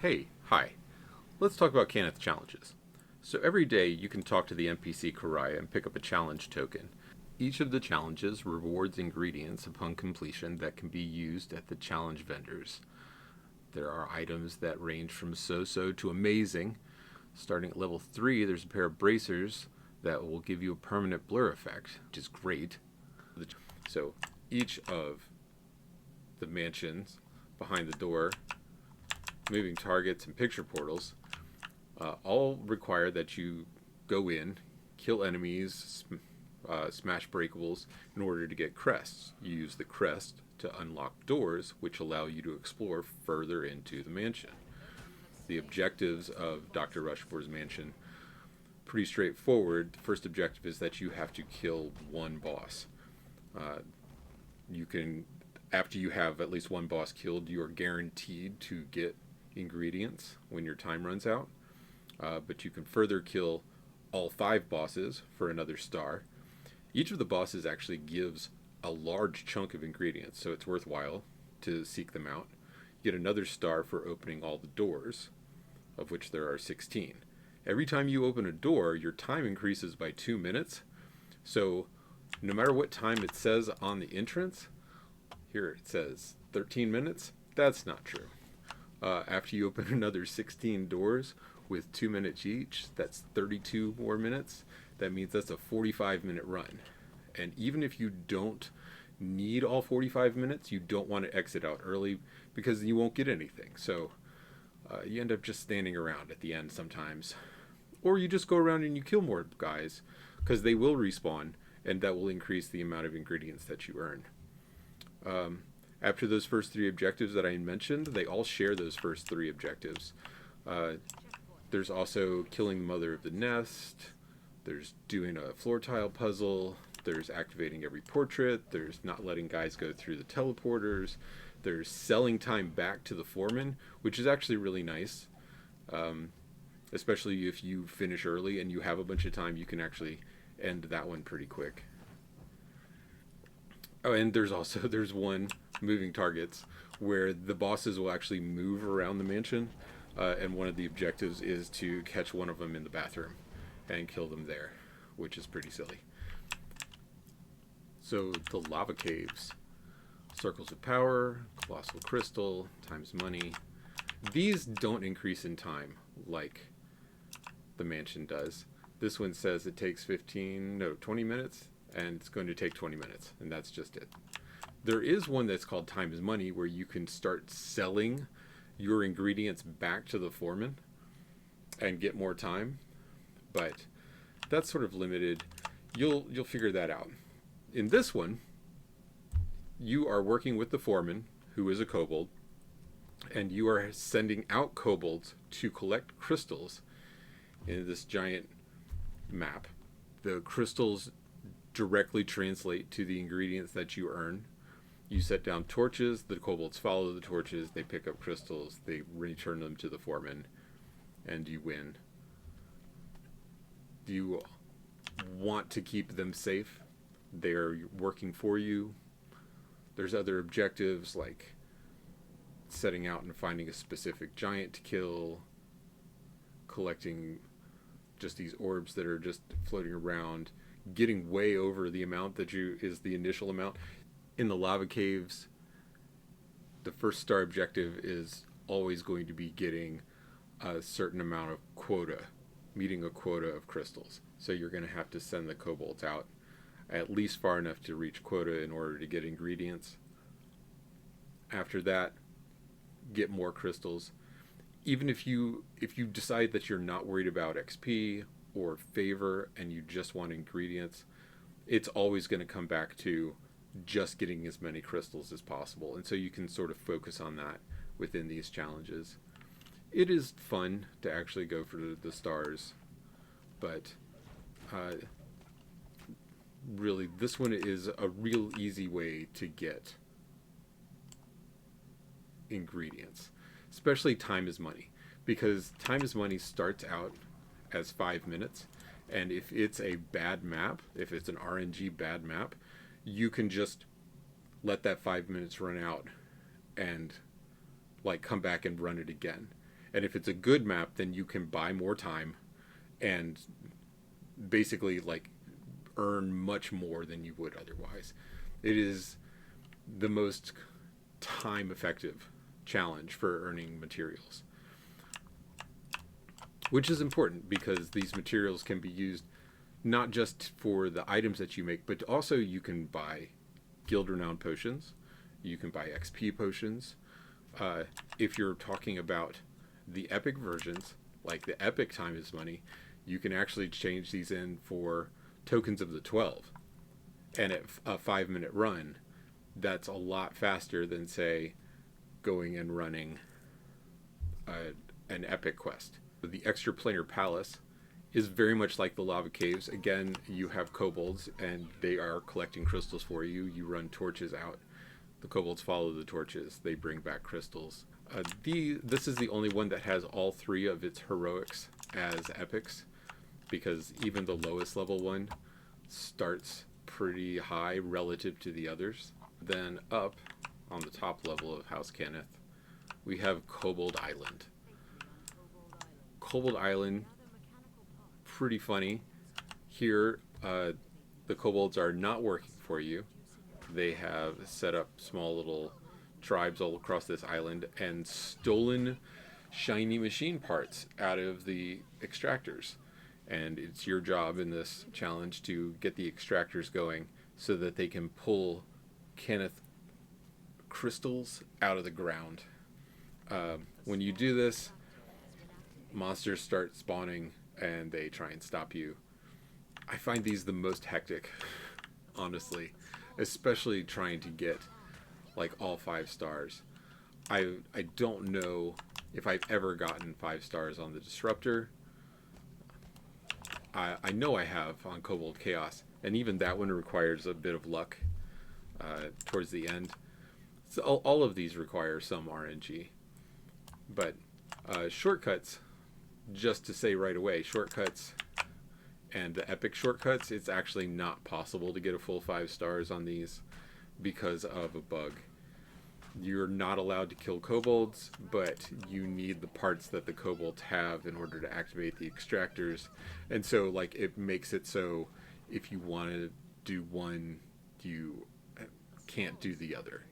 Hi. Let's talk about Cannith Challenges. So every day you can talk to the NPC Karaya and pick up a challenge token. Each of the challenges rewards ingredients upon completion that can be used at the challenge vendors. There are items that range from so-so to amazing. Starting at level 3, there's a pair of bracers that will give you a permanent blur effect, which is great. So each of the mansions behind the door, moving targets, and picture portals all require that you go in, kill enemies, smash breakables in order to get crests. You use the crest to unlock doors, which allow you to explore further into the mansion. The objectives of Dr. Rushmore's mansion, pretty straightforward. The first objective is that you have to kill one boss. After you have at least one boss killed, you are guaranteed to get ingredients when your time runs out. But you can further kill all 5 bosses for another star. Each of the bosses actually gives a large chunk of ingredients, so it's worthwhile to seek them out. You get another star for opening all the doors, of which there are 16. Every time you open a door, your time increases by 2 minutes. So no matter what time it says on the entrance, here it says 13 minutes. That's not true. After you open another 16 doors with 2 minutes each, that's 32 more minutes. That means that's a 45-minute run. And even if you don't need all 45 minutes, you don't want to exit out early because you won't get anything. So you end up just standing around at the end sometimes. Or you just go around and you kill more guys because they will respawn, and that will increase the amount of ingredients that you earn. After those first 3 objectives that I mentioned, they all share those first 3 objectives. There's also killing the mother of the nest. There's doing a floor tile puzzle. There's activating every portrait. There's not letting guys go through the teleporters. There's selling time back to the foreman, which is actually really nice. Especially if you finish early and you have a bunch of time, you can actually end that one pretty quick. Oh, and there's one, moving targets, where the bosses will actually move around the mansion, and one of the objectives is to catch one of them in the bathroom and kill them there, which is pretty silly. So the lava caves, circles of power, colossal crystal, times money. These don't increase in time like the mansion does. This one says it takes 20 minutes, and it's going to take 20 minutes, and that's just it. There is one that's called times money, where you can start selling your ingredients back to the foreman and get more time, but that's sort of limited. You'll figure that out. In this one, you are working with the foreman, who is a kobold, and you are sending out kobolds to collect crystals in this giant map. The crystals directly translate to the ingredients that you earn. You set down torches, the kobolds follow the torches, they pick up crystals, they return them to the foreman, and you win. Do you want to keep them safe? They're working for you. There's other objectives like setting out and finding a specific giant to kill, collecting just these orbs that are just floating around, getting way over the amount that is the initial amount. In the lava caves, the first star objective is always going to be getting a certain amount of quota, meeting a quota of crystals. So you're going to have to send the kobolds out at least far enough to reach quota in order to get ingredients. After that, get more crystals. Even if you decide that you're not worried about XP or favor and you just want ingredients, it's always going to come back to just getting as many crystals as possible. And so you can sort of focus on that within these challenges. It is fun to actually go for the stars, but really this one is a real easy way to get ingredients, especially time is money, because time is money starts out as 5 minutes, and if it's a bad map, if it's an RNG bad map, you can just let that 5 minutes run out and like come back and run it again. And if it's a good map, then you can buy more time and basically like earn much more than you would otherwise. It is the most time effective challenge for earning materials, which is important because these materials can be used not just for the items that you make, but also you can buy guild renowned potions, you can buy XP potions. If you're talking about the epic versions, like the epic time is money, you can actually change these in for tokens of the 12. And at a 5-minute run, that's a lot faster than, say, going and running an epic quest. The extraplanar palace is very much like the lava caves. Again, you have kobolds and they are collecting crystals for you. You run torches out. The kobolds follow the torches. They bring back crystals. This is the only one that has all 3 of its heroics as epics, because even the lowest level one starts pretty high relative to the others. Then up on the top level of House Cannith, we have Kobold Island. Kobold Island, pretty funny. Here, the kobolds are not working for you. They have set up small little tribes all across this island and stolen shiny machine parts out of the extractors. And it's your job in this challenge to get the extractors going so that they can pull Cannith crystals out of the ground. When you do this, monsters start spawning and they try and stop you. I find these the most hectic, honestly, especially trying to get like all 5 stars. I don't know if I've ever gotten 5 stars on the Disruptor. I know I have on Kobold Chaos, and even that one requires a bit of luck towards the end. So all of these require some RNG. But shortcuts, just to say right away, shortcuts and the epic shortcuts, it's actually not possible to get a full 5 stars on these because of a bug. You're not allowed to kill kobolds, but you need the parts that the kobolds have in order to activate the extractors. And so like it makes it so if you want to do one, you can't do the other,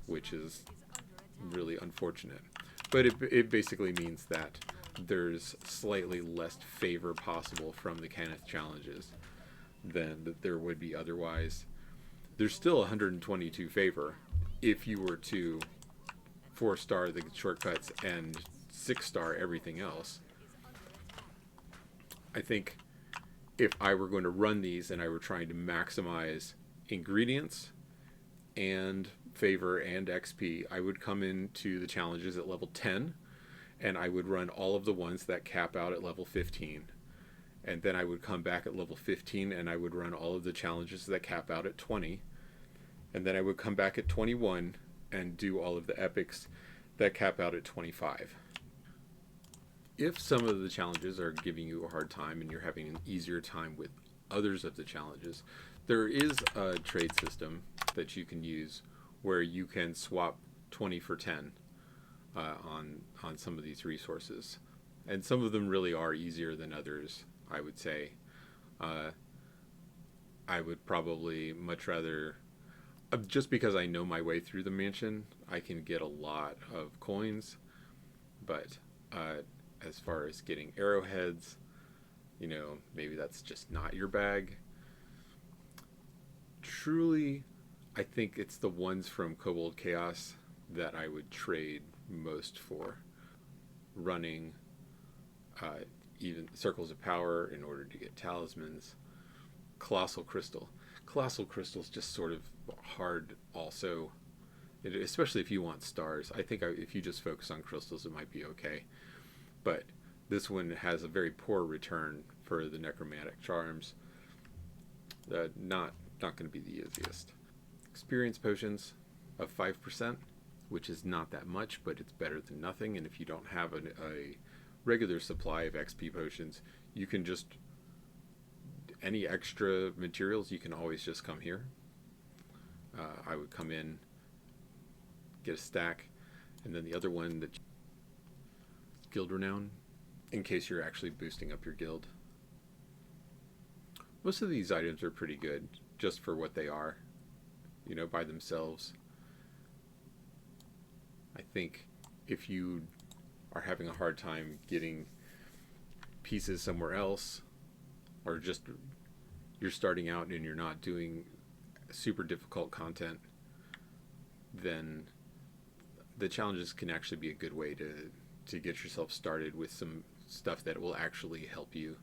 which is really unfortunate. But it basically means that there's slightly less favor possible from the Cannith challenges than there would be otherwise. There's still 122 favor if you were to 4-star the shortcuts and 6-star everything else. I think if I were going to run these and I were trying to maximize ingredients and favor and XP, I would come into the challenges at level 10 and I would run all of the ones that cap out at level 15. And then I would come back at level 15 and I would run all of the challenges that cap out at 20. And then I would come back at 21 and do all of the epics that cap out at 25. If some of the challenges are giving you a hard time and you're having an easier time with others of the challenges, there is a trade system that you can use where you can swap 20 for 10 on some of these resources. And some of them really are easier than others, I would say. I would probably much rather, just because I know my way through the mansion, I can get a lot of coins. But as far as getting arrowheads, you know, maybe that's just not your bag. Truly, I think it's the ones from Kobold Chaos that I would trade most for. Running even Circles of Power in order to get talismans. Colossal Crystal. Colossal Crystal's just sort of hard also, especially if you want stars. I think if you just focus on crystals, it might be okay. But this one has a very poor return for the necromantic charms. Not going to be the easiest. Experience potions of 5%, which is not that much, but it's better than nothing. And if you don't have a regular supply of XP potions, you can just, any extra materials, you can always just come here. I would come in, get a stack, and then the other one that guild renown in case you're actually boosting up your guild. Most of these items are pretty good just for what they are, you know, by themselves. I think if you are having a hard time getting pieces somewhere else, or just you're starting out and you're not doing super difficult content, then the challenges can actually be a good way to get yourself started with some stuff that will actually help you